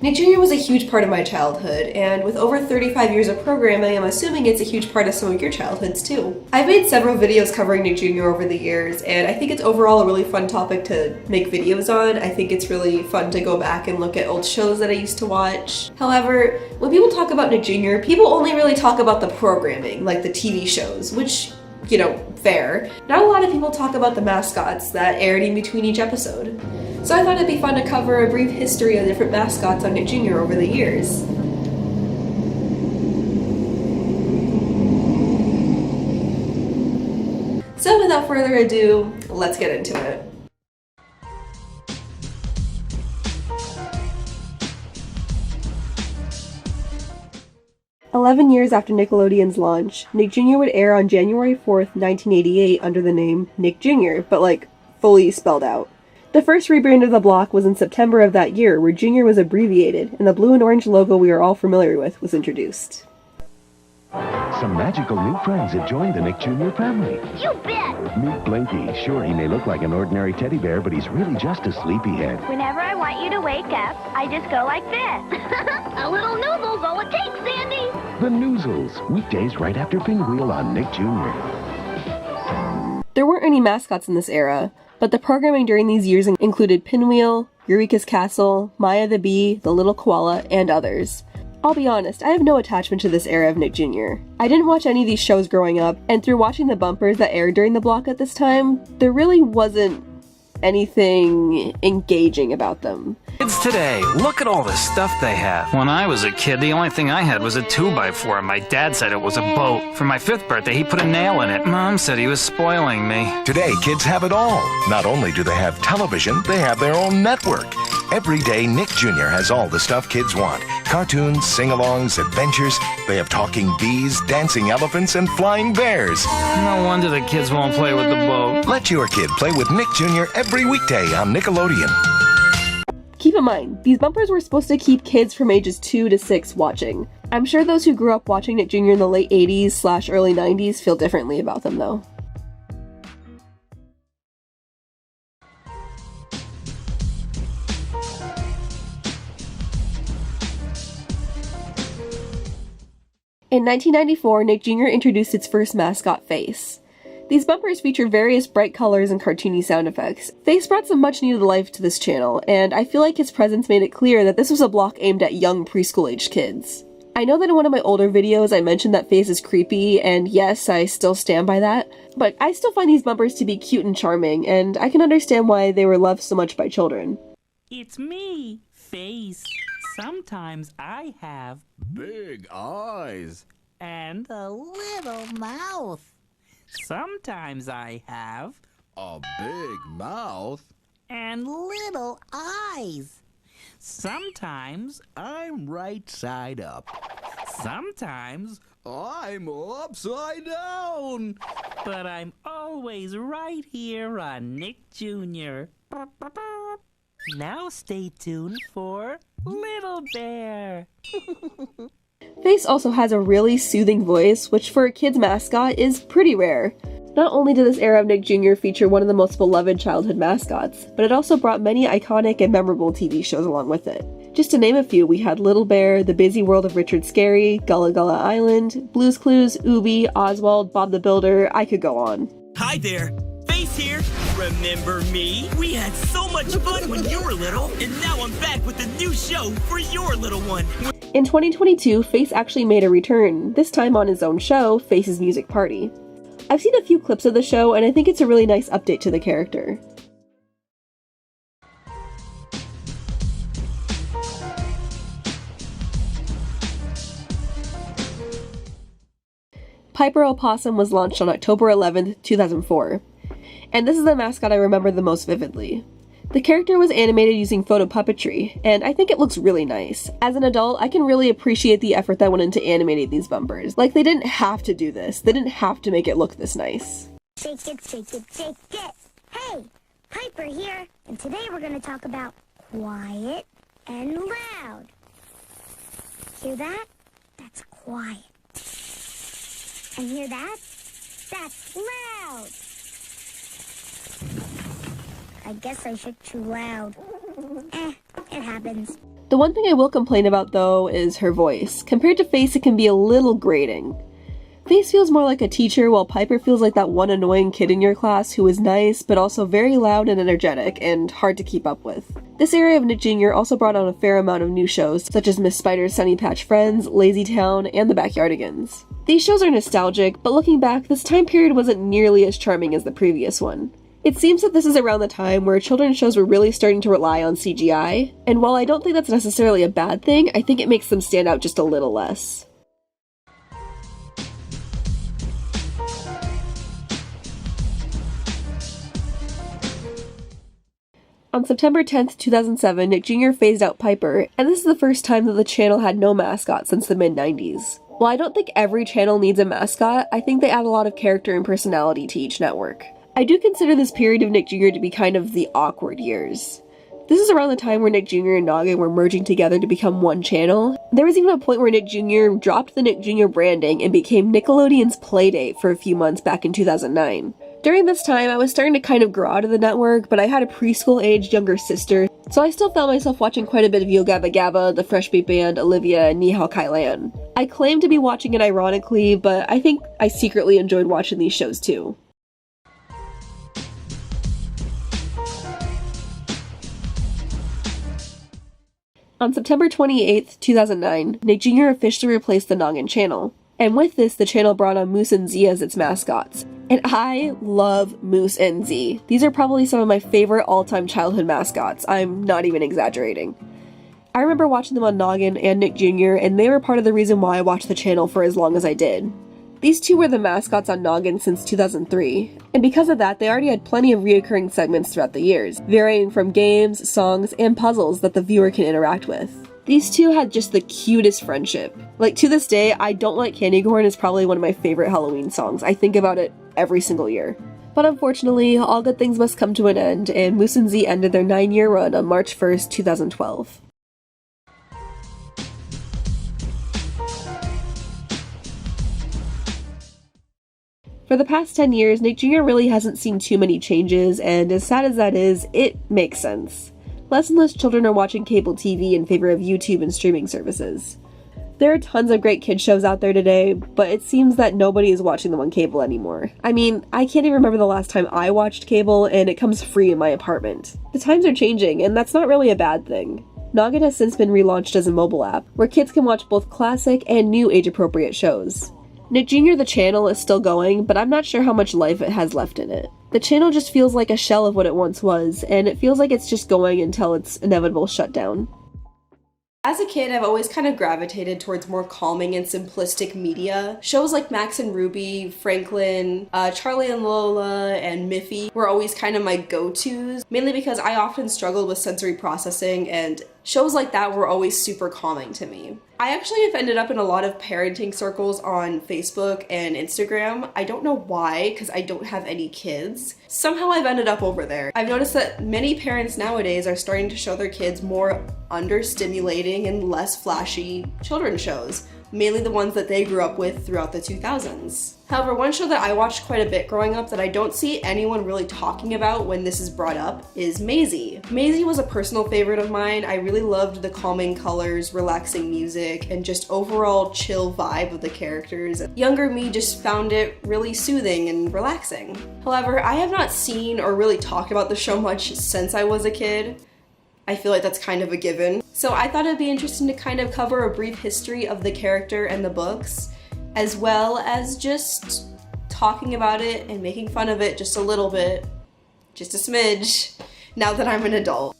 Nick Jr. was a huge part of my childhood, and with over 35 years of programming, I'm assuming it's a huge part of some of your childhoods too. I've made several videos covering Nick Jr. over the years, and I think it's overall a really fun topic to make videos on. I think it's really fun to go back and look at old shows that I used to watch. However, when people talk about Nick Jr., people only really talk about the programming, like the TV shows, which, you know, fair. Not a lot of people talk about the mascots that aired in between each episode. So I thought it'd be fun to cover a brief history of different mascots on Nick Jr. over the years. So without further ado, let's get into it. "11 years after Nickelodeon's launch, Nick Jr. would air on January 4th, 1988 under the name Nick Jr., but like, fully spelled out. The first rebrand of the block was in September of that year, where Jr. was abbreviated, and the blue and orange logo we are all familiar with was introduced. Some magical new friends have joined the Nick Jr. family. You bet! Meet Blinky. Sure, he may look like an ordinary teddy bear, but he's really just a sleepyhead. Whenever I want you to wake up, I just go like this. A little noodle's all it takes, Sandy. The Noozles, weekdays right after Pinwheel on Nick Jr. There weren't any mascots in this era, but the programming during these years included Pinwheel, Eureka's Castle, Maya the Bee, The Little Koala, and others. I'll be honest, I have no attachment to this era of Nick Jr. I didn't watch any of these shows growing up, and through watching the bumpers that aired during the block at this time, there really wasn't anything engaging about them. Kids today, look at all the stuff they have. When I was a kid, the only thing I had was a 2x4, and my dad said it was a boat. For my 5th birthday, he put a nail in it. Mom said he was spoiling me. Today, kids have it all. Not only do they have television, they have their own network. Every day, Nick Jr. has all the stuff kids want. Cartoons, sing-alongs, adventures. They have talking bees, dancing elephants, and flying bears. No wonder the kids won't play with the boat. Let your kid play with Nick Jr. every weekday on Nickelodeon. Keep in mind, these bumpers were supposed to keep kids from ages 2 to 6 watching. I'm sure those who grew up watching Nick Jr. in the late 80s/early 90s feel differently about them though. In 1994, Nick Jr. introduced its first mascot, Face. These bumpers feature various bright colors and cartoony sound effects. Face brought some much needed life to this channel, and I feel like his presence made it clear that this was a block aimed at young preschool-aged kids. I know that in one of my older videos I mentioned that Face is creepy, and yes, I still stand by that, but I still find these bumpers to be cute and charming, and I can understand why they were loved so much by children. It's me, Face. Sometimes I have big eyes and a little mouth. Sometimes I have a big mouth and little eyes. Sometimes I'm right side up. Sometimes I'm upside down. But I'm always right here on Nick Jr. Now stay tuned for Little Bear. Face also has a really soothing voice, which for a kid's mascot is pretty rare. Not only did this era of Nick Jr. feature one of the most beloved childhood mascots, but it also brought many iconic and memorable TV shows along with it. Just to name a few, we had Little Bear, The Busy World of Richard Scarry, Gullah Gullah Island, Blue's Clues, Ooby, Oswald, Bob the Builder, I could go on. Hi there, Face here. Remember me? We had so much fun when you were little, and now I'm back with a new show for your little one. In 2022, Face actually made a return, this time on his own show, Face's Music Party. I've seen a few clips of the show, and I think it's a really nice update to the character. Piper Opossum was launched on October 11th, 2004. And this is the mascot I remember the most vividly. The character was animated using photo puppetry, and I think it looks really nice. As an adult, I can really appreciate the effort that went into animating these bumpers. Like, they didn't have to do this. They didn't have to make it look this nice. Shake it, shake it, shake it. Hey, Piper here, and today we're going to talk about quiet and loud. Hear that? That's quiet. And hear that? That's loud. I guess I shook too loud. It happens. The one thing I will complain about though is her voice. Compared to Face, it can be a little grating. Face feels more like a teacher, while Piper feels like that one annoying kid in your class who is nice, but also very loud and energetic, and hard to keep up with. This era of Nick Jr. also brought on a fair amount of new shows, such as Miss Spider's Sunny Patch Friends, Lazy Town, and The Backyardigans. These shows are nostalgic, but looking back, this time period wasn't nearly as charming as the previous one. It seems that this is around the time where children's shows were really starting to rely on CGI, and while I don't think that's necessarily a bad thing, I think it makes them stand out just a little less. On September 10th, 2007, Nick Jr. phased out Piper, and this is the first time that the channel had no mascot since the mid-90s. While I don't think every channel needs a mascot, I think they add a lot of character and personality to each network. I do consider this period of Nick Jr. to be kind of the awkward years. This is around the time where Nick Jr. and Noggin were merging together to become one channel. There was even a point where Nick Jr. dropped the Nick Jr. branding and became Nickelodeon's Playdate for a few months back in 2009. During this time, I was starting to kind of grow out of the network, but I had a preschool-aged younger sister, so I still found myself watching quite a bit of Yo Gabba Gabba, The Fresh Beat Band, Olivia, and Ni Hao Kai Lan. I claim to be watching it ironically, but I think I secretly enjoyed watching these shows too. On September 28th, 2009, Nick Jr. officially replaced the Noggin channel. And with this, the channel brought on Moose and Z as its mascots. And I love Moose and Z. These are probably some of my favorite all-time childhood mascots. I'm not even exaggerating. I remember watching them on Noggin and Nick Jr., and they were part of the reason why I watched the channel for as long as I did. These two were the mascots on Noggin since 2003, and because of that, they already had plenty of reoccurring segments throughout the years, varying from games, songs, and puzzles that the viewer can interact with. These two had just the cutest friendship. Like, to this day, I Don't Like Candy Corn is probably one of my favorite Halloween songs. I think about it every single year. But unfortunately, all good things must come to an end, and Moose and Z ended their 9-year run on March 1st, 2012. For the past 10 years, Nick Jr. really hasn't seen too many changes, and as sad as that is, it makes sense. Less and less children are watching cable TV in favor of YouTube and streaming services. There are tons of great kids shows out there today, but it seems that nobody is watching them on cable anymore. I mean, I can't even remember the last time I watched cable, and it comes free in my apartment. The times are changing, and that's not really a bad thing. Noggin has since been relaunched as a mobile app, where kids can watch both classic and new age-appropriate shows. Nick Jr. the channel is still going, but I'm not sure how much life it has left in it. The channel just feels like a shell of what it once was, and it feels like it's just going until its inevitable shutdown. As a kid, I've always kind of gravitated towards more calming and simplistic media. Shows like Max and Ruby, Franklin, Charlie and Lola, and Miffy were always kind of my go-tos, mainly because I often struggled with sensory processing, and shows like that were always super calming to me. I actually have ended up in a lot of parenting circles on Facebook and Instagram. I don't know why, because I don't have any kids. Somehow I've ended up over there. I've noticed that many parents nowadays are starting to show their kids more understimulating and less flashy children's shows, mainly the ones that they grew up with throughout the 2000s. However, one show that I watched quite a bit growing up that I don't see anyone really talking about when this is brought up is Maisie. Maisie was a personal favorite of mine. I really loved the calming colors, relaxing music, and just overall chill vibe of the characters. Younger me just found it really soothing and relaxing. However, I have not seen or really talked about the show much since I was a kid. I feel like that's kind of a given. So I thought it'd be interesting to kind of cover a brief history of the character and the books, as well as just talking about it and making fun of it just a little bit, just a smidge, now that I'm an adult.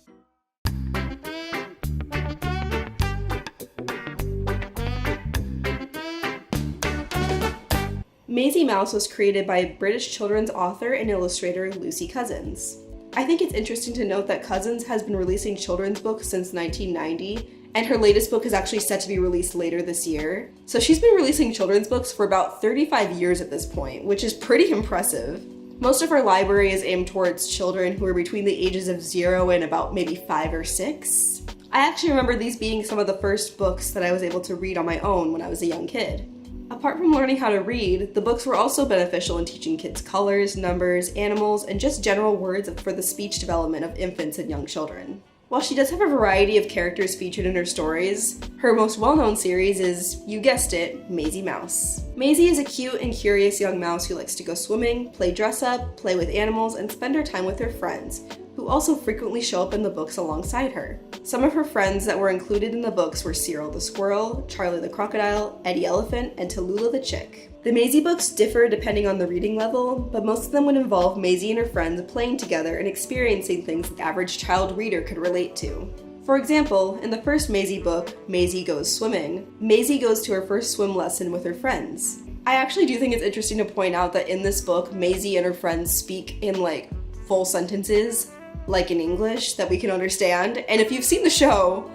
Maisie Mouse was created by British children's author and illustrator Lucy Cousins. I think it's interesting to note that Cousins has been releasing children's books since 1990, and her latest book is actually set to be released later this year. So she's been releasing children's books for about 35 years at this point, which is pretty impressive. Most of her library is aimed towards children who are between the ages of 0 and about maybe 5 or 6. I actually remember these being some of the first books that I was able to read on my own when I was a young kid. Apart from learning how to read, the books were also beneficial in teaching kids colors, numbers, animals, and just general words for the speech development of infants and young children. While she does have a variety of characters featured in her stories, her most well-known series is, you guessed it, Maisie Mouse. Maisie is a cute and curious young mouse who likes to go swimming, play dress-up, play with animals, and spend her time with her friends, who also frequently show up in the books alongside her. Some of her friends that were included in the books were Cyril the Squirrel, Charlie the Crocodile, Eddie Elephant, and Tallulah the Chick. The Maisie books differ depending on the reading level, but most of them would involve Maisie and her friends playing together and experiencing things the average child reader could relate to. For example, in the first Maisie book, Maisie Goes Swimming, Maisie goes to her first swim lesson with her friends. I actually do think it's interesting to point out that in this book, Maisie and her friends speak in like full sentences, like in English, that we can understand, and if you've seen the show,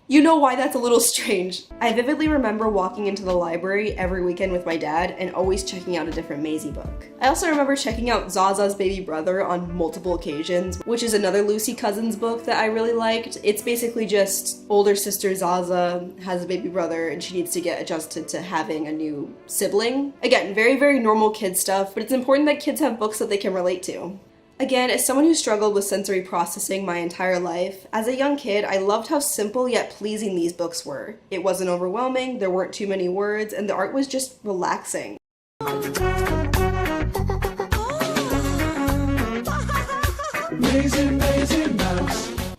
you know why that's a little strange. I vividly remember walking into the library every weekend with my dad and always checking out a different Maisie book. I also remember checking out Zaza's Baby Brother on multiple occasions, which is another Lucy Cousins book that I really liked. It's basically just older sister Zaza has a baby brother and she needs to get adjusted to having a new sibling. Again, very, very normal kid stuff, but it's important that kids have books that they can relate to. Again, as someone who struggled with sensory processing my entire life, as a young kid, I loved how simple yet pleasing these books were. It wasn't overwhelming, there weren't too many words, and the art was just relaxing.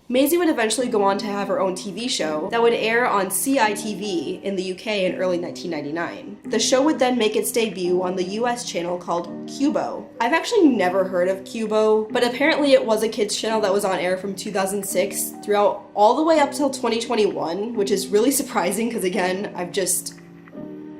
Maisie would eventually go on to have her own TV show that would air on CITV in the UK in early 1999. The show would then make its debut on the US channel called Cubo. I've actually never heard of Cubo, but apparently it was a kids channel that was on air from 2006 throughout all the way up till 2021, which is really surprising because again, I've just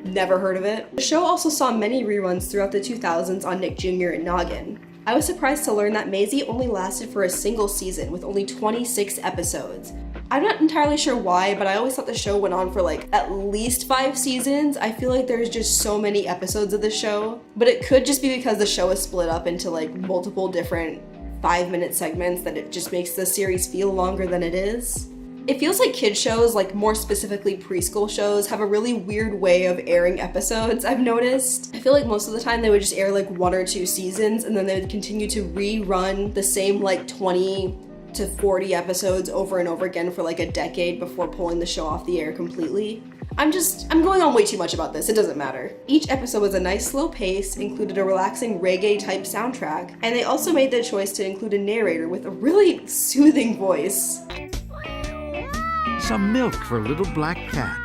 never heard of it. The show also saw many reruns throughout the 2000s on Nick Jr. and Noggin. I was surprised to learn that Maisie only lasted for a single season with only 26 episodes. I'm not entirely sure why, but I always thought the show went on for like at least 5 seasons. I feel like there's just so many episodes of the show, but it could just be because the show is split up into like multiple different 5-minute segments that it just makes the series feel longer than it is. It feels like kids shows, like more specifically preschool shows, have a really weird way of airing episodes, I've noticed. I feel like most of the time they would just air like 1 or 2 seasons and then they would continue to rerun the same like 20 to 40 episodes over and over again for like a decade before pulling the show off the air completely. I'm going on way too much about this, it doesn't matter. Each episode was a nice slow pace, included a relaxing reggae type soundtrack, and they also made the choice to include a narrator with a really soothing voice. Some milk for little black cat.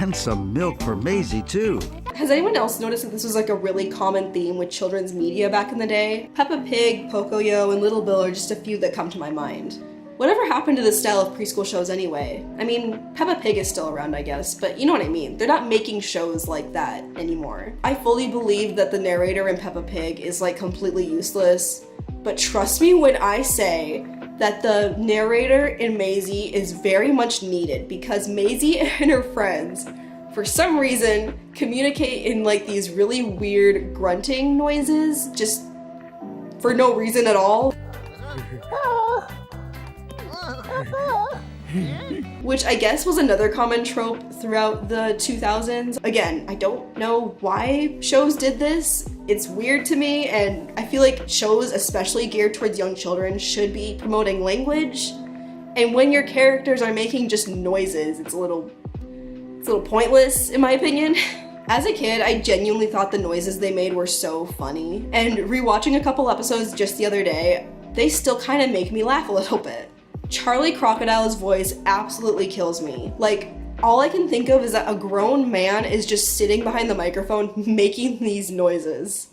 And some milk for Maisie, too. Has anyone else noticed that this was like a really common theme with children's media back in the day? Peppa Pig, Pocoyo, and Little Bill are just a few that come to my mind. Whatever happened to this style of preschool shows anyway? I mean, Peppa Pig is still around, I guess, but you know what I mean. They're not making shows like that anymore. I fully believe that the narrator in Peppa Pig is like completely useless, but trust me when I say that the narrator in Maisie is very much needed because Maisie and her friends, for some reason, communicate in like these really weird grunting noises, just for no reason at all. Which I guess was another common trope throughout the 2000s. Again, I don't know why shows did this. It's weird to me, and I feel like shows, especially geared towards young children, should be promoting language. And when your characters are making just noises, it's a little pointless, in my opinion. As a kid, I genuinely thought the noises they made were so funny. And rewatching a couple episodes just the other day, they still kind of make me laugh a little bit. Charlie Crocodile's voice absolutely kills me. Like, all I can think of is that a grown man is just sitting behind the microphone making these noises.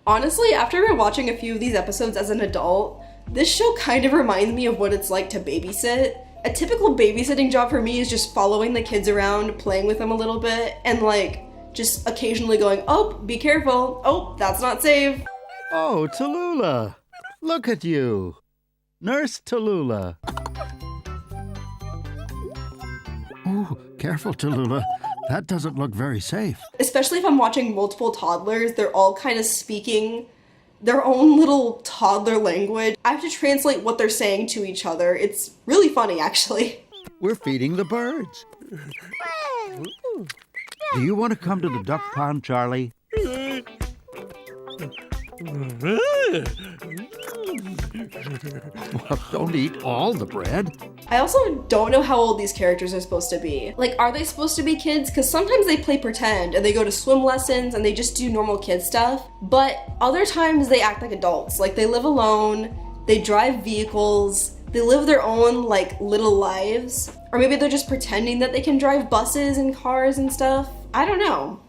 Honestly, after watching a few of these episodes as an adult, this show kind of reminds me of what it's like to babysit. A typical babysitting job for me is just following the kids around, playing with them a little bit, and like, just occasionally going, oh, be careful, oh, that's not safe. Oh, Tallulah, look at you. Nurse Tallulah. Oh, careful, Tallulah. That doesn't look very safe. Especially if I'm watching multiple toddlers, they're all kind of speaking their own little toddler language. I have to translate what they're saying to each other. It's really funny, actually. We're feeding the birds. Do you want to come to the duck pond, Charlie? Well, don't eat all the bread. I also don't know how old these characters are supposed to be. Like, are they supposed to be kids? Because sometimes they play pretend and they go to swim lessons and they just do normal kid stuff. But other times they act like adults. Like, they live alone, they drive vehicles, they live their own, like, little lives. Or maybe they're just pretending that they can drive buses and cars and stuff. I don't know.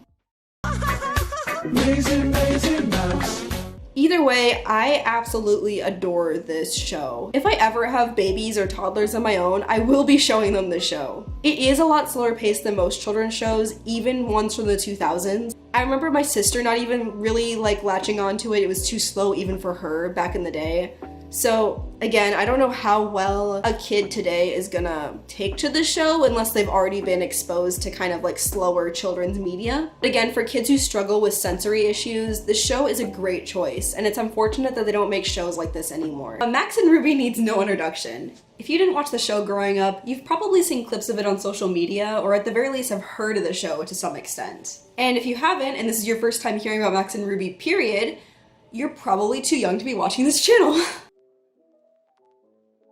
Either way, I absolutely adore this show. If I ever have babies or toddlers of my own, I will be showing them this show. It is a lot slower paced than most children's shows, even ones from the 2000s. I remember my sister not even really like latching onto it. It was too slow even for her back in the day. So again, I don't know how well a kid today is gonna take to the show unless they've already been exposed to kind of like slower children's media. But again, for kids who struggle with sensory issues, the show is a great choice, and it's unfortunate that they don't make shows like this anymore. Max and Ruby needs no introduction. If you didn't watch the show growing up, you've probably seen clips of it on social media, or at the very least have heard of the show to some extent. And if you haven't, and this is your first time hearing about Max and Ruby, period, you're probably too young to be watching this channel.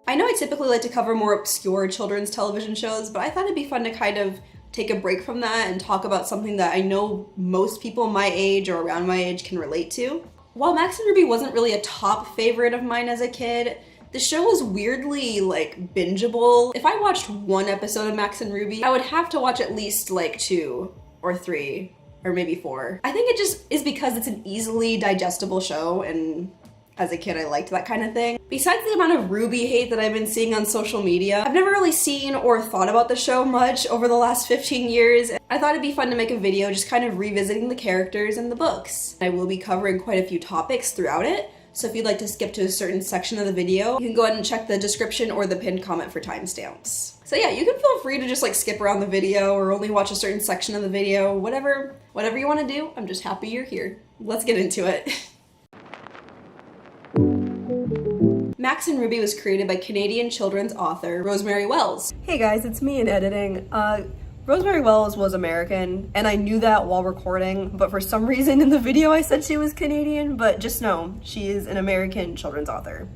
I know I typically like to cover more obscure children's television shows, but I thought it'd be fun to kind of take a break from that and talk about something that I know most people my age or around my age can relate to. While Max and Ruby wasn't really a top favorite of mine as a kid, the show was weirdly like bingeable. If I watched one episode of Max and Ruby, I would have to watch at least like 2 or 3 or maybe 4. I think it just is because it's an easily digestible show, and as a kid I liked that kind of thing. Besides the amount of Ruby hate that I've been seeing on social media, I've never really seen or thought about the show much over the last 15 years. I thought it'd be fun to make a video just kind of revisiting the characters and the books. I will be covering quite a few topics throughout it, so if you'd like to skip to a certain section of the video, you can go ahead and check the description or the pinned comment for timestamps. So yeah, you can feel free to just like skip around the video or only watch a certain section of the video, whatever you want to do. I'm just happy you're here. Let's get into it. Max and Ruby was created by Canadian children's author Rosemary Wells. Hey guys, it's me in editing. Rosemary Wells was American, and I knew that while recording, but for some reason in the video I said she was Canadian, but just know, she is an American children's author.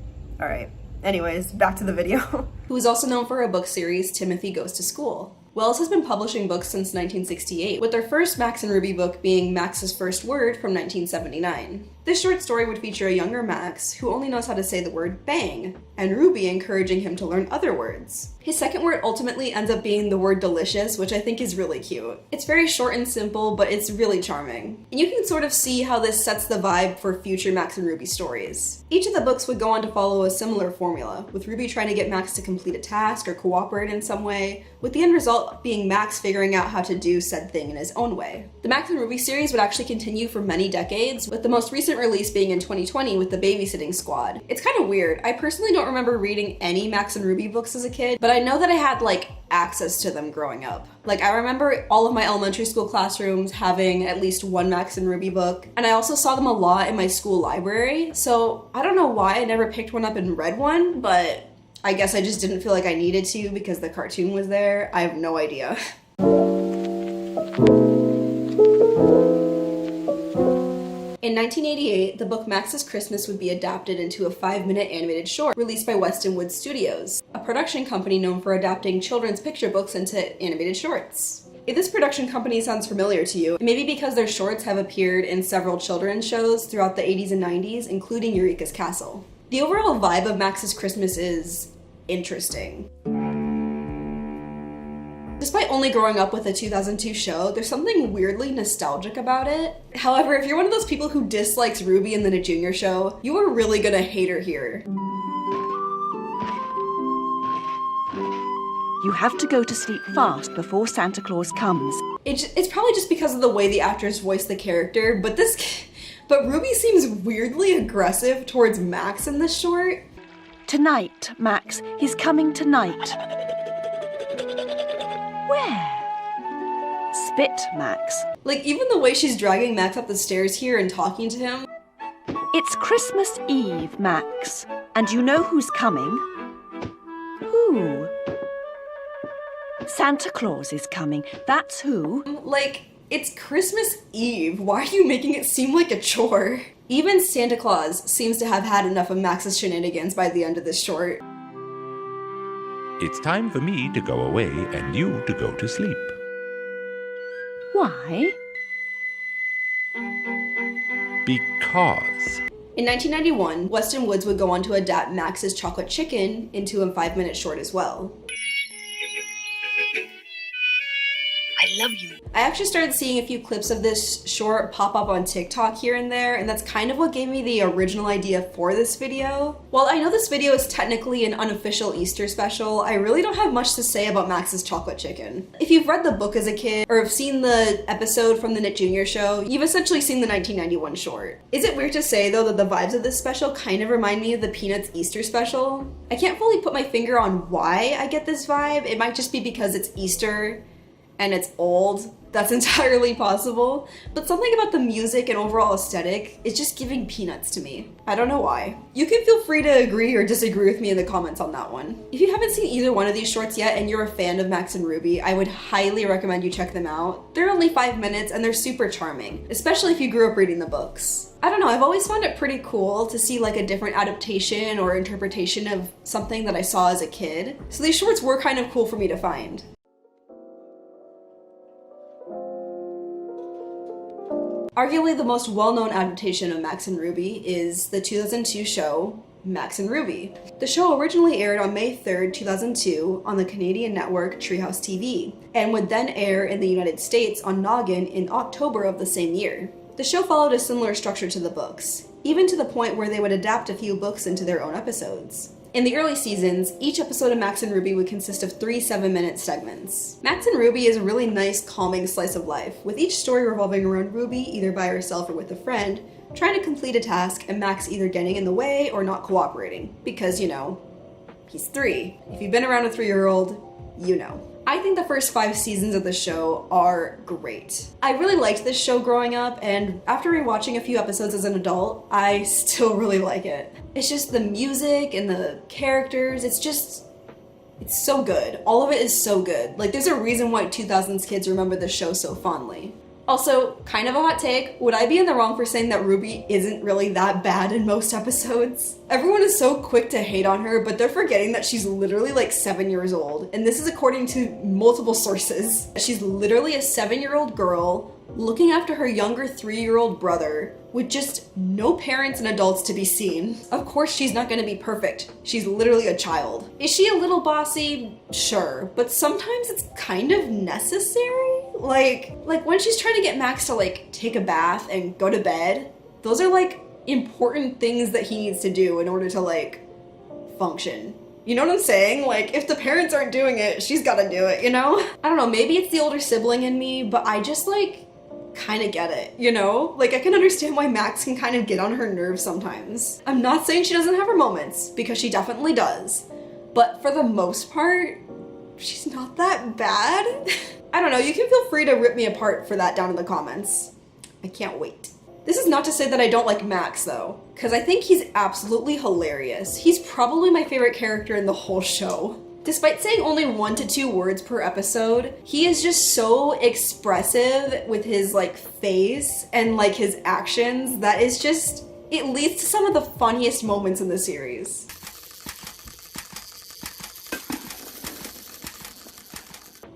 Alright, anyways, back to the video. Who is also known for her book series, Timothy Goes to School. Wells has been publishing books since 1968, with their first Max and Ruby book being Max's First Word from 1979. This short story would feature a younger Max who only knows how to say the word bang, and Ruby encouraging him to learn other words. His second word ultimately ends up being the word delicious, which I think is really cute. It's very short and simple, but it's really charming. And you can sort of see how this sets the vibe for future Max and Ruby stories. Each of the books would go on to follow a similar formula, with Ruby trying to get Max to complete a task or cooperate in some way, with the end result being Max figuring out how to do said thing in his own way. The Max and Ruby series would actually continue for many decades, with the most recent release being in 2020 with The Babysitting Squad. It's kind of weird. I personally don't remember reading any Max and Ruby books as a kid, but I know that I had like access to them growing up. Like I remember all of my elementary school classrooms having at least one Max and Ruby book, and I also saw them a lot in my school library, so I don't know why I never picked one up and read one, but I guess I just didn't feel like I needed to because the cartoon was there. I have no idea. In 1988, the book Max's Christmas would be adapted into a 5-minute animated short released by Westonwood Studios, a production company known for adapting children's picture books into animated shorts. If this production company sounds familiar to you, it may be because their shorts have appeared in several children's shows throughout the 80s and 90s, including Eureka's Castle. The overall vibe of Max's Christmas is interesting. Despite only growing up with a 2002 show, there's something weirdly nostalgic about it. However, if you're one of those people who dislikes Ruby in the Nick Jr. show, you are really gonna hate her here. You have to go to sleep fast before Santa Claus comes. It's probably just because of the way the actors voice the character, but Ruby seems weirdly aggressive towards Max in this short. Tonight, Max. He's coming tonight. Where? Spit, Max. Like, even the way she's dragging Max up the stairs here and talking to him. It's Christmas Eve, Max. And you know who's coming? Who? Santa Claus is coming. That's who. Like, it's Christmas Eve. Why are you making it seem like a chore? Even Santa Claus seems to have had enough of Max's shenanigans by the end of this short. It's time for me to go away and you to go to sleep. Why? Because. In 1991, Weston Woods would go on to adapt Max's Chocolate Chicken into a 5-minute short as well. I love you. I actually started seeing a few clips of this short pop up on TikTok here and there, and that's kind of what gave me the original idea for this video. While I know this video is technically an unofficial Easter special, I really don't have much to say about Max's Chocolate Chicken. If you've read the book as a kid, or have seen the episode from the Nick Jr. show, you've essentially seen the 1991 short. Is it weird to say though that the vibes of this special kind of remind me of the Peanuts Easter special? I can't fully put my finger on why I get this vibe. It might just be because it's Easter and it's old. That's entirely possible, but something about the music and overall aesthetic is just giving Peanuts to me. I don't know why. You can feel free to agree or disagree with me in the comments on that one. If you haven't seen either one of these shorts yet and you're a fan of Max and Ruby, I would highly recommend you check them out. They're only 5 minutes and they're super charming, especially if you grew up reading the books. I don't know, I've always found it pretty cool to see like a different adaptation or interpretation of something that I saw as a kid. So these shorts were kind of cool for me to find. Arguably the most well-known adaptation of Max and Ruby is the 2002 show, Max and Ruby. The show originally aired on May 3rd, 2002 on the Canadian network Treehouse TV, and would then air in the United States on Noggin in October of the same year. The show followed a similar structure to the books, even to the point where they would adapt a few books into their own episodes. In the early seasons, each episode of Max and Ruby would consist of 3 7-minute segments. Max and Ruby is a really nice, calming slice of life, with each story revolving around Ruby, either by herself or with a friend, trying to complete a task and Max either getting in the way or not cooperating. Because, you know, he's 3. If you've been around a 3-year-old, you know. I think the first 5 seasons of the show are great. I really liked this show growing up, and after rewatching a few episodes as an adult, I still really like it. It's just the music and the characters, it's so good. All of it is so good. Like, there's a reason why 2000s kids remember this show so fondly. Also, kind of a hot take, would I be in the wrong for saying that Ruby isn't really that bad in most episodes? Everyone is so quick to hate on her, but they're forgetting that she's literally like 7 years old, and this is according to multiple sources. She's literally a 7-year-old girl looking after her younger 3-year-old brother with just no parents and adults to be seen. Of course she's not gonna be perfect. She's literally a child. Is she a little bossy? Sure, but sometimes it's kind of necessary. Like when she's trying to get Max to like take a bath and go to bed, those are like important things that he needs to do in order to like function. You know what I'm saying? Like, if the parents aren't doing it, she's gotta do it, you know? I don't know, maybe it's the older sibling in me, but I just like kind of get it, you know? Like, I can understand why Max can kind of get on her nerves sometimes. I'm not saying she doesn't have her moments, because she definitely does. But for the most part, she's not that bad. I don't know, you can feel free to rip me apart for that down in the comments. I can't wait. This is not to say that I don't like Max though, because I think he's absolutely hilarious. He's probably my favorite character in the whole show. Despite saying only 1 to 2 words per episode, he is just so expressive with his like face and like his actions that is just, it leads to some of the funniest moments in the series.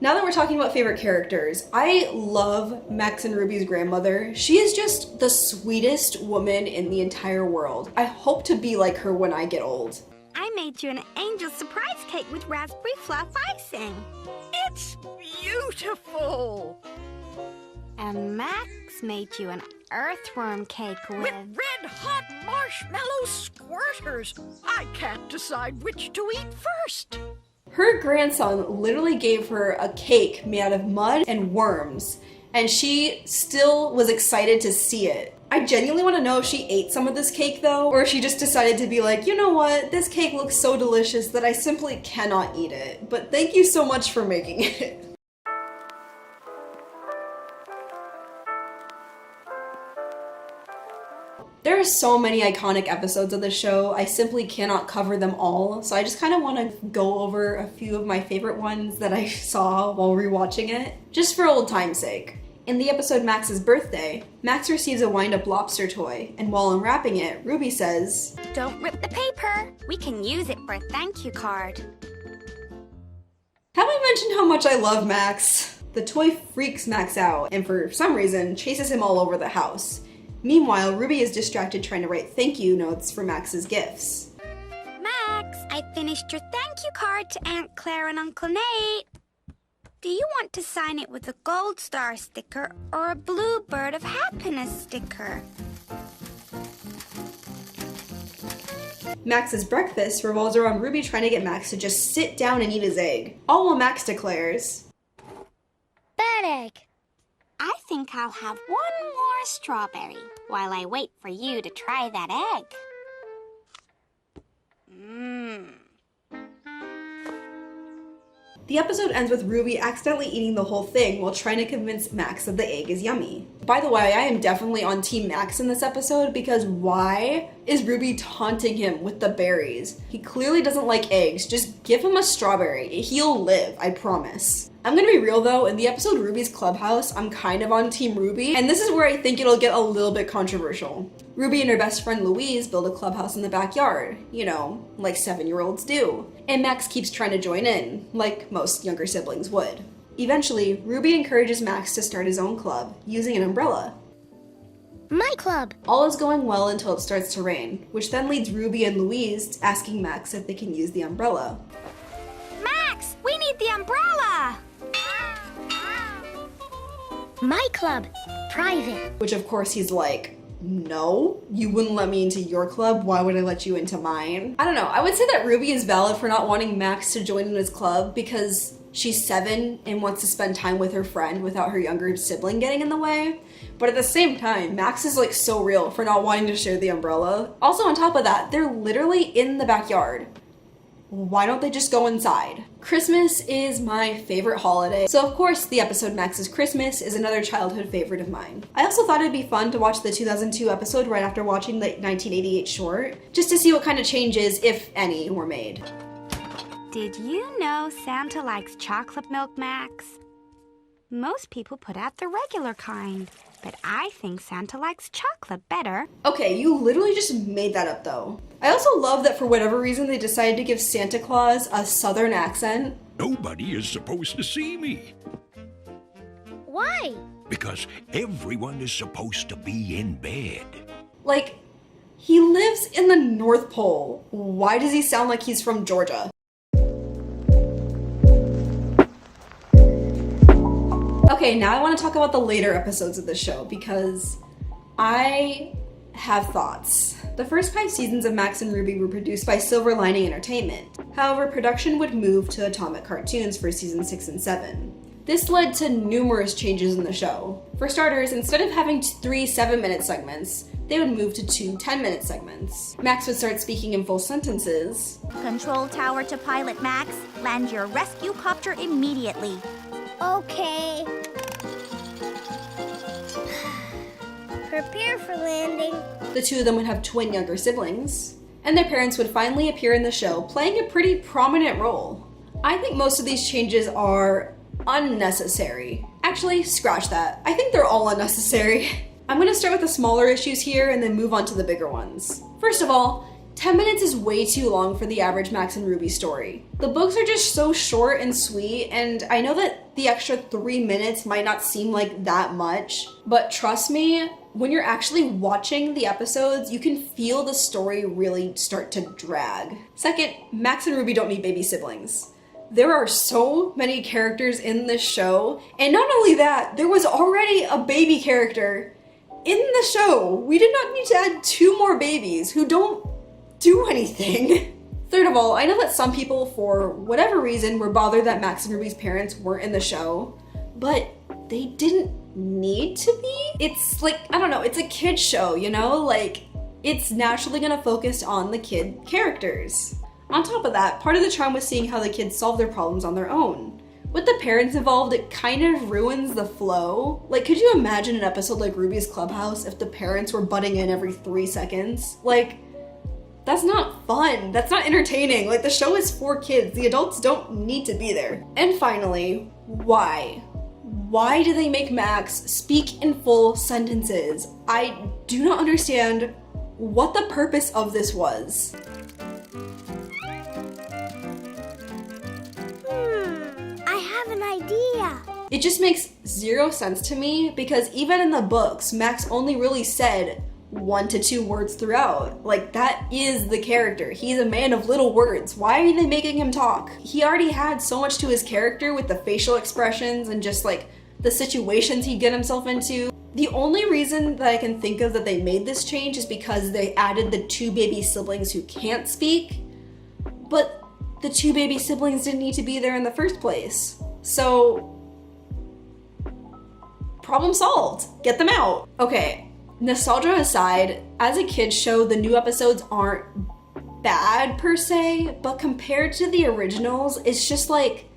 Now that we're talking about favorite characters, I love Max and Ruby's grandmother. She is just the sweetest woman in the entire world. I hope to be like her when I get old. I made you an angel surprise cake with raspberry fluff icing. It's beautiful. And Max made you an earthworm cake with red-hot marshmallow squirters. I can't decide which to eat first. Her grandson literally gave her a cake made out of mud and worms, and she still was excited to see it. I genuinely want to know if she ate some of this cake though, or if she just decided to be like, you know what, this cake looks so delicious that I simply cannot eat it, but thank you so much for making it. There are so many iconic episodes of the show, I simply cannot cover them all, so I just kind of want to go over a few of my favorite ones that I saw while rewatching it, just for old time's sake. In the episode Max's birthday, Max receives a wind-up lobster toy, and while unwrapping it, Ruby says, Don't rip the paper. We can use it for a thank you card. Have I mentioned how much I love Max? The toy freaks Max out, and for some reason, chases him all over the house. Meanwhile, Ruby is distracted trying to write thank you notes for Max's gifts. Max, I finished your thank you card to Aunt Claire and Uncle Nate. Do you want to sign it with a gold star sticker or a blue bird of happiness sticker? Max's breakfast revolves around Ruby trying to get Max to just sit down and eat his egg, all while Max declares, Bad egg. I think I'll have one more strawberry while I wait for you to try that egg. The episode ends with Ruby accidentally eating the whole thing while trying to convince Max that the egg is yummy. By the way, I am definitely on Team Max in this episode because why is Ruby taunting him with the berries? He clearly doesn't like eggs. Just give him a strawberry. He'll live, I promise. I'm gonna be real though, in the episode Ruby's Clubhouse, I'm kind of on Team Ruby, and this is where I think it'll get a little bit controversial. Ruby and her best friend Louise build a clubhouse in the backyard, you know, like 7-year-olds do. And Max keeps trying to join in, like most younger siblings would. Eventually, Ruby encourages Max to start his own club, using an umbrella. My club. All is going well until it starts to rain, which then leads Ruby and Louise asking Max if they can use the umbrella. Max, we need the umbrella. My club. Private. Which of course he's like, no, you wouldn't let me into your club, why would I let you into mine? I don't know, I would say that Ruby is valid for not wanting Max to join in his club because she's 7 and wants to spend time with her friend without her younger sibling getting in the way. But at the same time, Max is like so real for not wanting to share the umbrella. Also on top of that, they're literally in the backyard. Why don't they just go inside? Christmas is my favorite holiday, so of course the episode Max's Christmas is another childhood favorite of mine. I also thought it'd be fun to watch the 2002 episode right after watching the 1988 short, just to see what kind of changes, if any, were made. Did you know Santa likes chocolate milk, Max? Most people put out the regular kind, but I think Santa likes chocolate better. Okay, you literally just made that up though. I also love that for whatever reason they decided to give Santa Claus a southern accent. Nobody is supposed to see me. Why? Because everyone is supposed to be in bed. Like, he lives in the North Pole. Why does he sound like he's from Georgia? Okay, now I want to talk about the later episodes of the show because I have thoughts. The first 5 seasons of Max and Ruby were produced by Silver Lining Entertainment. However, production would move to Atomic Cartoons for season 6 and 7. This led to numerous changes in the show. For starters, instead of having 3 7-minute segments, they would move to 2 10-minute segments. Max would start speaking in full sentences. Control tower to pilot, Max. Land your rescue copter immediately. Okay. Prepare for landing. The two of them would have twin younger siblings, and their parents would finally appear in the show, playing a pretty prominent role. I think most of these changes are unnecessary. Actually, scratch that. I think they're all unnecessary. I'm gonna start with the smaller issues here and then move on to the bigger ones. First of all, 10 minutes is way too long for the average Max and Ruby story. The books are just so short and sweet, and I know that the extra 3 minutes might not seem like that much, but trust me, when you're actually watching the episodes, you can feel the story really start to drag. Second, Max and Ruby don't need baby siblings. There are so many characters in this show, and not only that, there was already a baby character in the show. We did not need to add 2 more babies who don't do anything. Third of all, I know that some people, for whatever reason, were bothered that Max and Ruby's parents weren't in the show, but they didn't need to be. It's like, I don't know, it's a kid's show, you know? Like, it's naturally gonna focus on the kid characters. On top of that, part of the charm was seeing how the kids solve their problems on their own. With the parents involved, it kind of ruins the flow. Like, could you imagine an episode like Ruby's Clubhouse if the parents were butting in every 3 seconds? Like, that's not fun. That's not entertaining. Like, the show is for kids. The adults don't need to be there. And finally, why? Why do they make Max speak in full sentences? I do not understand what the purpose of this was. I have an idea. It just makes zero sense to me because even in the books, Max only really said 1 to 2 words throughout. Like, that is the character. He's a man of little words. Why are they making him talk? He already had so much to his character with the facial expressions and just like the situations he'd get himself into. The only reason that I can think of that they made this change is because they added the 2 baby siblings who can't speak, but the 2 baby siblings didn't need to be there in the first place. So, problem solved. Get them out. Okay, nostalgia aside, as a kid's show, the new episodes aren't bad per se, but compared to the originals, it's just like,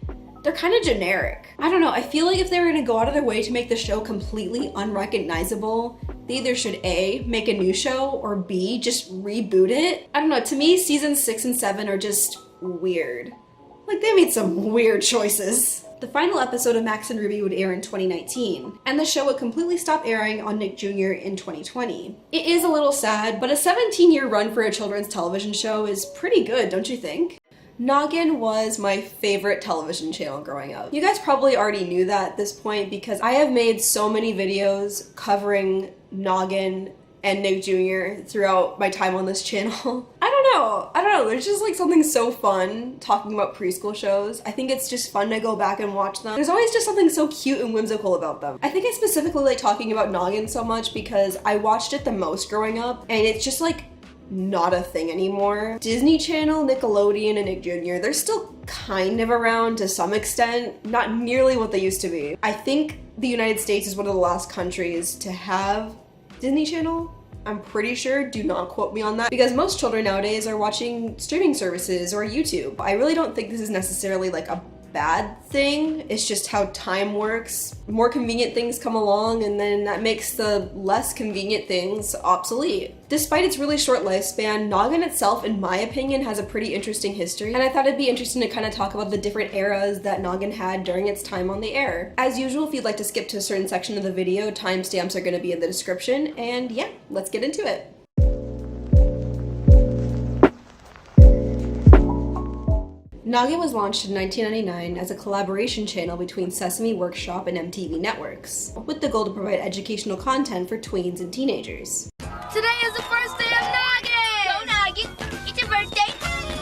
they're kind of generic. I don't know, I feel like if they were gonna go out of their way to make the show completely unrecognizable, they either should A, make a new show, or B, just reboot it. I don't know, to me, seasons 6 and 7 are just weird. Like, they made some weird choices. The final episode of Max and Ruby would air in 2019, and the show would completely stop airing on Nick Jr. in 2020. It is a little sad, but a 17-year run for a children's television show is pretty good, don't you think? Noggin was my favorite television channel growing up. You guys probably already knew that at this point because I have made so many videos covering Noggin and Nick Jr. throughout my time on this channel. I don't know, there's just like something so fun talking about preschool shows. I think it's just fun to go back and watch them. There's always just something so cute and whimsical about them. I think I specifically like talking about Noggin so much because I watched it the most growing up and it's just like not a thing anymore. Disney Channel, Nickelodeon, and Nick Jr., they're still kind of around to some extent, not nearly what they used to be. I think the United States is one of the last countries to have Disney Channel. I'm pretty sure, do not quote me on that, because most children nowadays are watching streaming services or YouTube. I really don't think this is necessarily like a bad thing. It's just how time works. More convenient things come along and then that makes the less convenient things obsolete. Despite its really short lifespan, Noggin itself, in my opinion, has a pretty interesting history, and I thought it'd be interesting to kind of talk about the different eras that Noggin had during its time on the air. As usual, if you'd like to skip to a certain section of the video, timestamps are going to be in the description, and yeah, let's get into it. Noggin was launched in 1999 as a collaboration channel between Sesame Workshop and MTV Networks, with the goal to provide educational content for tweens and teenagers. Today is the first day of Noggin! Go Noggin! It's your birthday!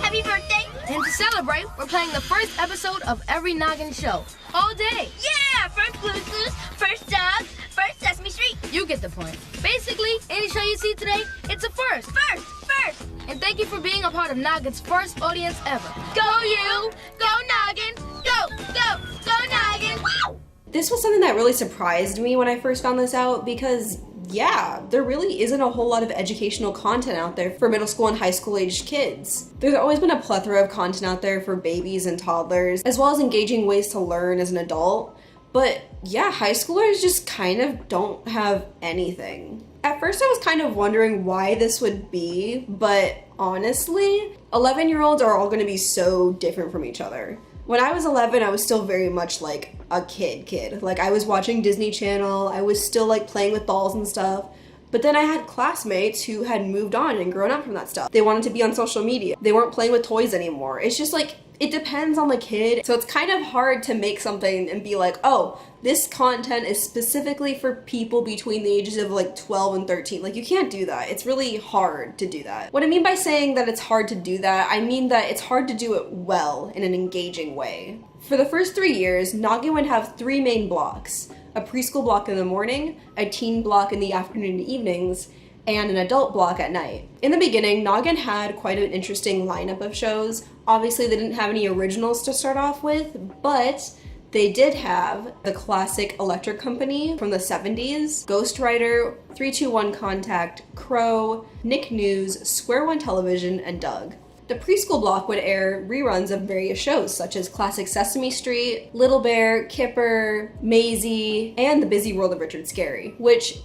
Happy birthday! And to celebrate, we're playing the first episode of every Noggin show. All day! Yeah! First Blue's Clues, first Dogs, first Sesame Street. You get the point. Basically, any show you see today, it's a first! First! First! And thank you for being a part of Noggin's first audience ever. Go you! Go Noggin! Go! Go! Go Noggin! Woo! This was something that really surprised me when I first found this out because, yeah, there really isn't a whole lot of educational content out there for middle school and high school aged kids. There's always been a plethora of content out there for babies and toddlers, as well as engaging ways to learn as an adult. But yeah, high schoolers just kind of don't have anything. At first I was kind of wondering why this would be, but honestly, 11-year-olds are all gonna be so different from each other. When I was 11, I was still very much like a kid. Like, I was watching Disney Channel, I was still like playing with dolls and stuff, but then I had classmates who had moved on and grown up from that stuff. They wanted to be on social media. They weren't playing with toys anymore. It's just like, it depends on the kid. So it's kind of hard to make something and be like, oh, this content is specifically for people between the ages of like 12 and 13. Like, you can't do that. It's really hard to do that. What I mean by saying that it's hard to do that, I mean that it's hard to do it well in an engaging way. For the first 3 years, Noggin would have 3 main blocks: a preschool block in the morning, a teen block in the afternoon and evenings, and an adult block at night. In the beginning, Noggin had quite an interesting lineup of shows. Obviously, they didn't have any originals to start off with, but they did have the classic Electric Company from the 70s, Ghost Rider, 321 Contact, Crow, Nick News, Square One Television, and Doug. The preschool block would air reruns of various shows such as classic Sesame Street, Little Bear, Kipper, Maisie, and The Busy World of Richard Scarry, which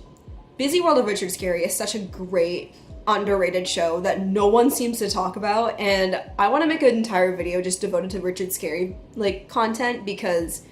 Busy World of Richard Scarry is such a great, underrated show that no one seems to talk about, and I want to make an entire video just devoted to Richard Scarry content because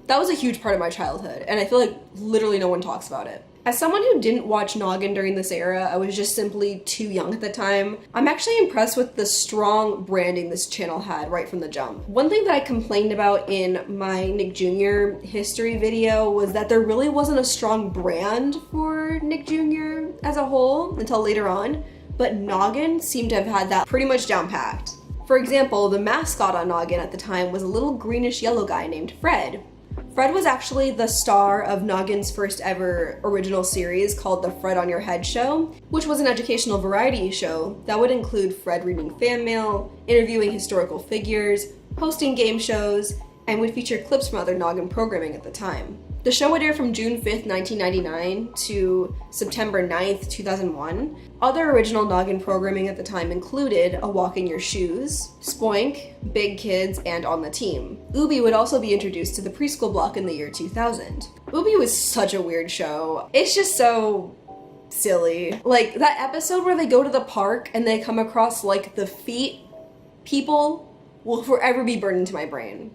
that was a huge part of my childhood, and I feel like literally no one talks about it. As someone who didn't watch Noggin during this era, I was just simply too young at the time, I'm actually impressed with the strong branding this channel had right from the jump. One thing that I complained about in my Nick Jr. history video was that there really wasn't a strong brand for Nick Jr. as a whole until later on, but Noggin seemed to have had that pretty much down packed. For example, the mascot on Noggin at the time was a little greenish yellow guy named Fred. Fred was actually the star of Noggin's first ever original series called The Fred on Your Head Show, which was an educational variety show that would include Fred reading fan mail, interviewing historical figures, hosting game shows, and would feature clips from other Noggin programming at the time. The show would air from June 5th, 1999 to September 9th, 2001. Other original Noggin programming at the time included A Walk in Your Shoes, Spoink, Big Kids, and On the Team. Ooby would also be introduced to the preschool block in the year 2000. Ooby was such a weird show. It's just so silly. Like that episode where they go to the park and they come across the feet people will forever be burned into my brain.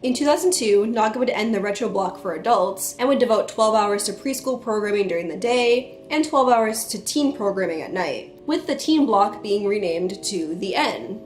In 2002, Noggin would end the retro block for adults and would devote 12 hours to preschool programming during the day and 12 hours to teen programming at night, with the teen block being renamed to The N.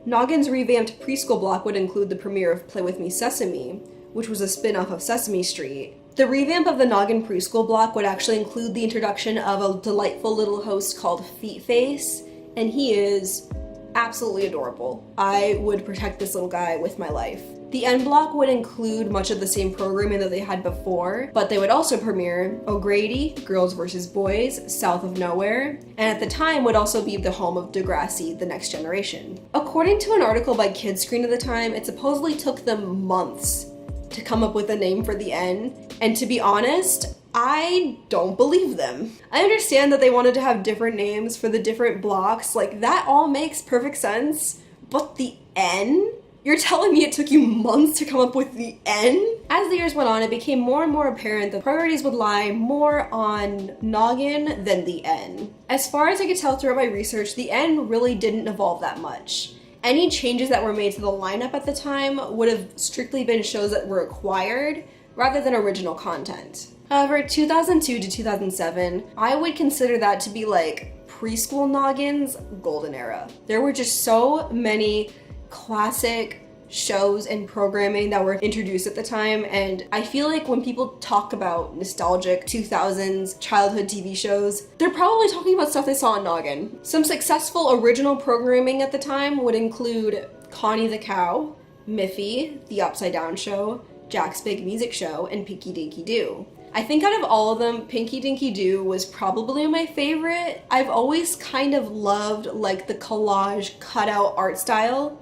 Noggin's revamped preschool block would include the premiere of Play With Me Sesame, which was a spin-off of Sesame Street. The revamp of the Noggin preschool block would actually include the introduction of a delightful little host called Feet Face, and he is absolutely adorable. I would protect this little guy with my life. The N block would include much of the same programming that they had before, but they would also premiere O'Grady, Girls vs. Boys, South of Nowhere, and at the time would also be the home of Degrassi, The Next Generation. According to an article by Kidscreen at the time, it supposedly took them months to come up with a name for the N, and to be honest, I don't believe them. I understand that they wanted to have different names for the different blocks, that all makes perfect sense, but the N? You're telling me it took you months to come up with the N? As the years went on, it became more and more apparent that priorities would lie more on Noggin than the N. As far as I could tell throughout my research, the N really didn't evolve that much. Any changes that were made to the lineup at the time would have strictly been shows that were acquired rather than original content. However, 2002 to 2007, I would consider that to be preschool Noggin's golden era. There were just so many classic shows and programming that were introduced at the time, and I feel like when people talk about nostalgic 2000s childhood TV shows, they're probably talking about stuff they saw on Noggin. Some successful original programming at the time would include Connie the Cow, Miffy, The Upside Down Show, Jack's Big Music Show, and Pinky Dinky Doo. I think out of all of them, Pinky Dinky Doo was probably my favorite. I've always kind of loved the collage cutout art style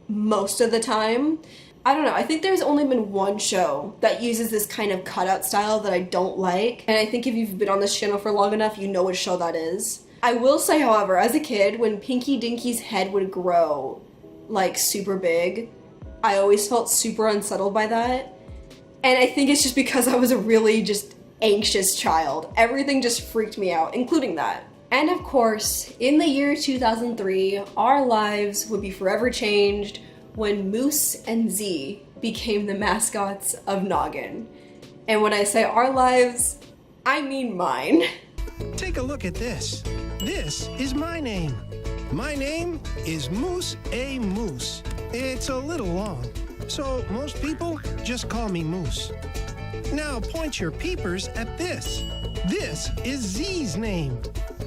most of the time. I don't know, I think there's only been one show that uses this kind of cutout style that I don't like, and I think if you've been on this channel for long enough, you know which show that is. I will say, however, as a kid, when Pinky Dinky's head would grow super big, I always felt super unsettled by that. And I think it's just because I was a really just anxious child. Everything just freaked me out, including that. And of course, in the year 2003, our lives would be forever changed when Moose and Z became the mascots of Noggin. And when I say our lives, I mean mine. Take a look at this. This is my name. My name is Moose A. Moose. It's a little long, so most people just call me Moose. Now point your peepers at this. This is Z's name.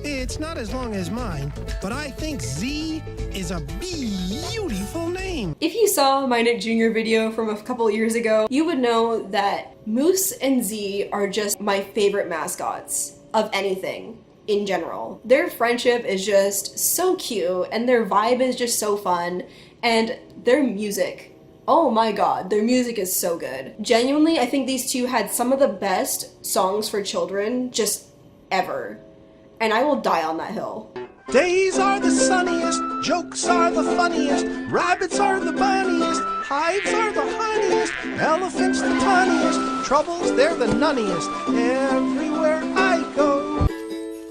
It's not as long as mine, but I think Z is a beautiful name. If you saw my Nick Jr. video from a couple years ago, you would know that Moose and Z are just my favorite mascots. of anything in general. Their friendship is just so cute, and their vibe is just so fun, and their music, oh my god, their music is so good. Genuinely, I think these two had some of the best songs for children just ever, and I will die on that hill. Days are the sunniest, jokes are the funniest, rabbits are the bunniest, hives are the honeyest, elephants the funniest, troubles they're the nunniest, everywhere I go.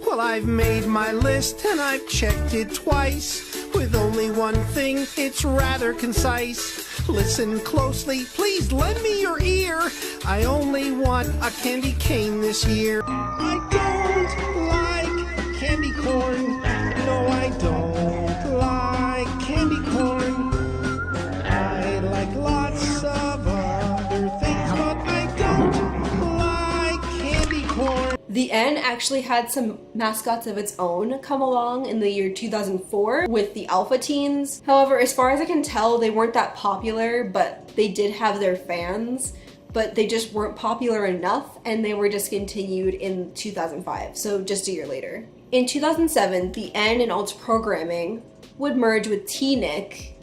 Well, I've made my list and I've checked it twice, with only one thing, it's rather concise. Listen closely, please lend me your ear, I only want a candy cane this year. I don't like candy corn. No, I don't like candy corn. I like lots of other things, but I don't like candy corn. The N actually had some mascots of its own come along in the year 2004 with the Alpha Teens. However, as far as I can tell, they weren't that popular, but they did have their fans, but they just weren't popular enough, and they were discontinued in 2005, so just a year later. In 2007, the N in Alt's programming would merge with T-Nick.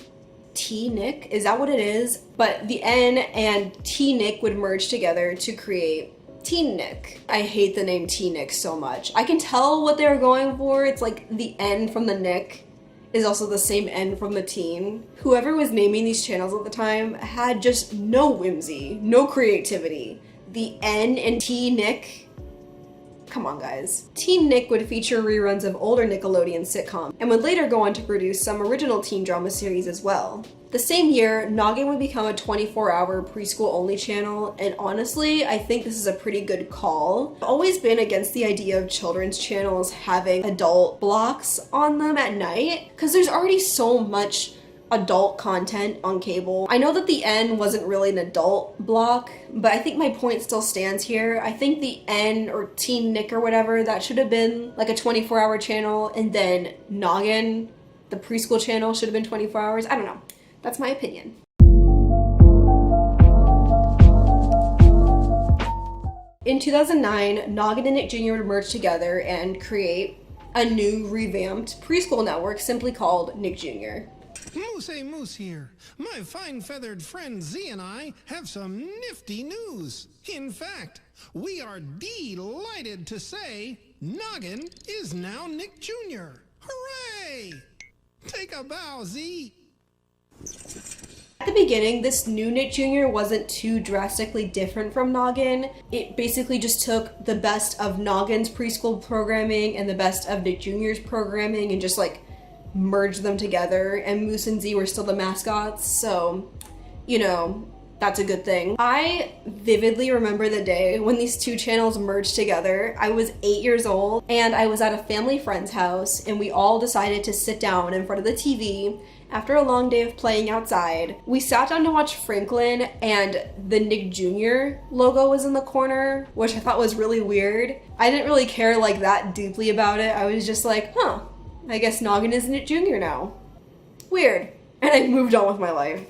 T-Nick? Is that what it is? But the N and T-Nick would merge together to create Teen Nick. I hate the name T-Nick so much. I can tell what they're going for. It's like the N from the Nick is also the same N from the teen. Whoever was naming these channels at the time had just no whimsy, no creativity. The N and T-Nick, come on guys. Teen Nick would feature reruns of older Nickelodeon sitcoms and would later go on to produce some original teen drama series as well. The same year, Noggin would become a 24-hour preschool-only channel, and honestly, I think this is a pretty good call. I've always been against the idea of children's channels having adult blocks on them at night, because there's already so much adult content on cable. I know that the N wasn't really an adult block, but I think my point still stands here. I think the N or Teen Nick or whatever, that should have been like a 24-hour channel, and then Noggin, the preschool channel, should have been 24 hours. I don't know. That's my opinion. In 2009, Noggin and Nick Jr. would merge together and create a new revamped preschool network simply called Nick Jr. Moose here. My fine feathered friend Z and I have some nifty news. In fact, we are delighted to say Noggin is now Nick Jr. Hooray! Take a bow, Z. At the beginning, this new Nick Jr. wasn't too drastically different from Noggin. It basically just took the best of Noggin's preschool programming and the best of Nick Jr.'s programming and just like merged them together, and Moose and Z were still the mascots, so, you know, that's a good thing. I vividly remember the day when these two channels merged together. I was 8 years old, and I was at a family friend's house, and we all decided to sit down in front of the TV after a long day of playing outside. We sat down to watch Franklin, and the Nick Jr. logo was in the corner, which I thought was really weird. I didn't really care like that deeply about it. I was just like, huh, I guess Noggin is Nick Jr. now. Weird. And I moved on with my life.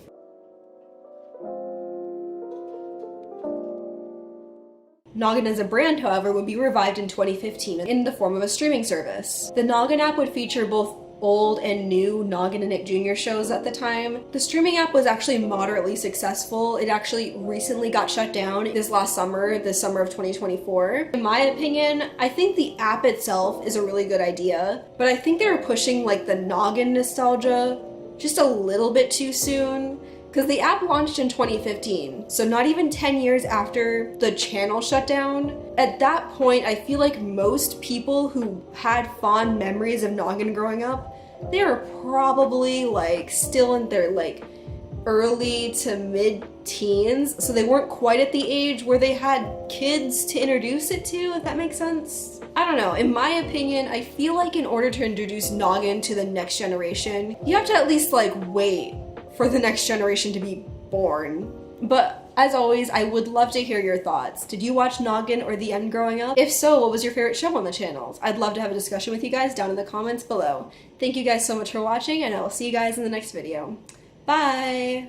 Noggin as a brand, however, would be revived in 2015 in the form of a streaming service. The Noggin app would feature both old and new Noggin and Nick Jr. shows at the time. The streaming app was actually moderately successful. It actually recently got shut down this summer of 2024. In my opinion, I think the app itself is a really good idea, but I think they were pushing like the Noggin nostalgia just a little bit too soon, because the app launched in 2015, so not even 10 years after the channel shut down. At that point, I feel like most people who had fond memories of Noggin growing up, they were probably like still in their like early to mid-teens, so they weren't quite at the age where they had kids to introduce it to, if that makes sense. I don't know, in my opinion, I feel like in order to introduce Noggin to the next generation, you have to at least like wait for the next generation to be born. But as always, I would love to hear your thoughts. Did you watch Noggin or The End growing up? If so, what was your favorite show on the channels? I'd love to have a discussion with you guys down in the comments below. Thank you guys so much for watching, and I will see you guys in the next video. Bye!